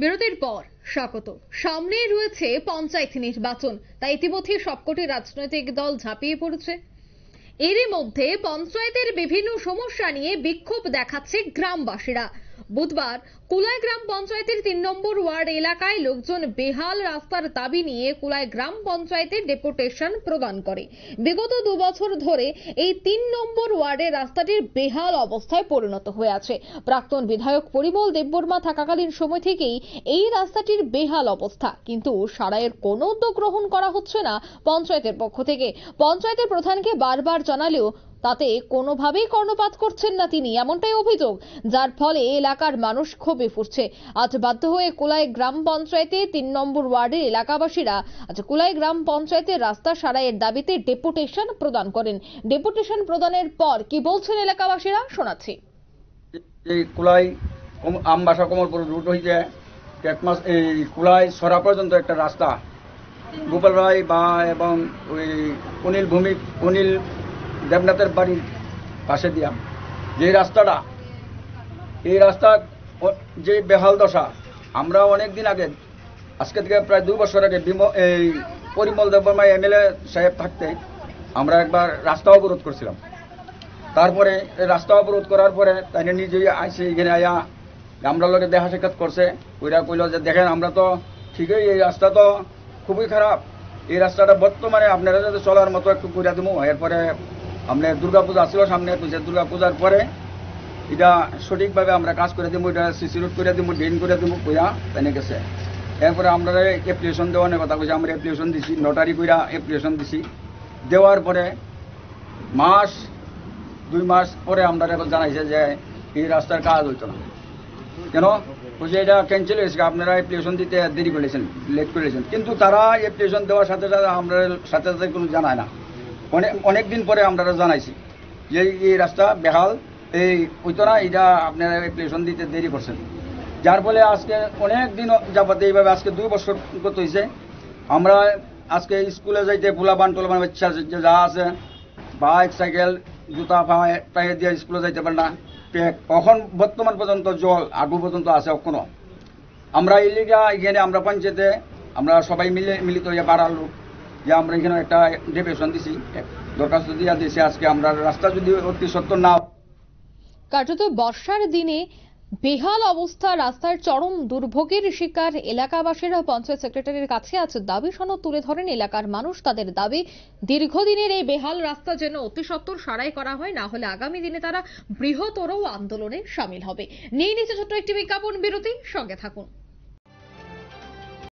বিরতির পর স্বাগত। সামনে রয়েছে পঞ্চায়েত নির্বাচন, তাই ইতিমধ্যে সবকটি রাজনৈতিক দল ঝাঁপিয়ে পড়েছে। এরই মধ্যে পঞ্চায়েতের বিভিন্ন সমস্যা নিয়ে বিক্ষোভ দেখাচ্ছে গ্রামবাসীরা। বুধবার কুলাই গ্রাম পঞ্চায়েতের ৩ নম্বর ওয়ার্ড এলাকায় লোকজন বেহাল রাস্তার দাবি নিয়ে কুলাই গ্রাম পঞ্চায়েতের ডেপুটেশন প্রদান করে। বিগত 2 বছর ধরে এই ৩ নম্বর ওয়ার্ডের রাস্তাটির বেহাল অবস্থায় পরিণত হয়ে আছে। প্রাক্তন বিধায়ক পরিমল দেববর্মা থাকাকালীন সময় থেকেই এই রাস্তাটির বেহাল অবস্থা, কিন্তু সারাইয়ের কোনো উদ্যোগ গ্রহণ করা হচ্ছে না পঞ্চায়েতের পক্ষ থেকে। পঞ্চায়েতের প্রধানকে বারবার জানালেও তাতে কোনোভাবেই কর্ণপাত করছেন না তিনি, এমনটাই অভিযোগ, যার ফলে এলাকার মানুষ ক্ষোভে ফুটছে। আজ বাধ্য হয়ে কুলাই গ্রাম পঞ্চায়েতে ৩ নম্বর ওয়ার্ডের এলাকাবাসীরা কুলাই গ্রাম পঞ্চায়েতের রাস্তা সারাইয়ের দাবিতে ডেপুটেশন প্রদান করেন। ডেপুটেশন প্রদানের পর কি বলছেন এলাকাবাসীরা শোনাচ্ছি। এই কুলাই আমবাসা কমলপুর রুট হইতে টেকমাস এই কুলাই সরা পর্যন্ত একটা রাস্তা গোপাল রায় বা এবং ওই অনিল দেবনাথের বাড়ির পাশে দিয়া যে রাস্তাটা, এই রাস্তা যে বেহাল দশা, আমরা অনেক দিন আগে, আজকে থেকে প্রায় 2 বছর আগে এই পরিমল দেববর্মা এমএলএ সাহেব থাকতে আমরা একবার রাস্তা অবরোধ করছিলাম। তারপরে রাস্তা অবরোধ করার পরে তাই নিজেই আইসে এখানে আয়া আমরা লোকে দেখা সাক্ষাৎ করছে। ওইরা কইল যে দেখেন আমরা তো ঠিকই, এই রাস্তা তো খুবই খারাপ, এই রাস্তাটা বর্তমানে আপনারা যাতে চলার মতো একটু করে দেবো। এরপরে আপনার দুর্গাপূজা আসলো সামনে, দুর্গাপূজার পরে এটা সঠিকভাবে আমরা কাজ করে দেবো, এটা সিসি রোড করে দেবো, ড্রেন করে দেবো কইয়া তাই গেছে। এরপরে আমরা অ্যাপ্লিকেশন দেওয়ার কথা কইছি, আমরা অ্যাপ্লিকেশন দিছি, নোটারি কইরা অ্যাপ্লিকেশন দিছি। দেওয়ার পরে 2 মাস পরে আমরা এখন জানাইছে যে এই রাস্তার কাজ হইতো না। কেন বলছে এটা ক্যান্সেল হয়েছে, আপনারা অ্যাপ্লিকেশন দিতে দেরি করেছেন, লেট করেছেন। কিন্তু তারা অ্যাপ্লিকেশন দেওয়ার সাথে সাথে আমরা সাথে সাথে কোনো জানায় না। অনেক দিন পরে আমরা জানাইছি যে এই রাস্তা বেহাল, এই হইতো না, এটা আপনারা অ্যাপ্লিকেশন দিতে দেরি করছেন। যার ফলে আজকে অনেক দিন যাবতে এইভাবে আজকে 2 বছর কত হয়েছে। আমরা আজকে স্কুলে যাইতে পোলাবান টোলাবান বাচ্চা যা আছে, বাইক সাইকেল জুতা পায়ে দিয়ে স্কুলে যাইতে পারে না। এখন বর্তমান পর্যন্ত জল আগু পর্যন্ত আছে এখনো। আমরা এই লিগা এখানে আমরা পঞ্চায়েতে আমরা সবাই মিলিত হইয়া পাড়ার লোক যে আমরা এখানে একটা ডেপুটেশন দিছি, দরখাস্ত দিয়া দিয়েছি। আজকে আমরা রাস্তা যদি অতি সত্তর না, কার্যত বর্ষার দিনে বেহাল অবস্থা, রাস্তার চরম দুর্ভোগের শিকার এলাকাবাসীরা পঞ্চায়েত সেক্রেটারির কাছে আজ দাবি সনদ তুলে ধরেন এলাকার মানুষ। তাদের দাবি দীর্ঘদিনের এই বেহাল রাস্তা যেন অতি সত্বর সারাই করা হয়, না হলে আগামী দিনে তারা বৃহত্তর আন্দোলনে সামিল হবে। নিয়ে নিচ্ছে ছোট্ট একটি বিজ্ঞাপন বিরতি, সঙ্গে থাকুন।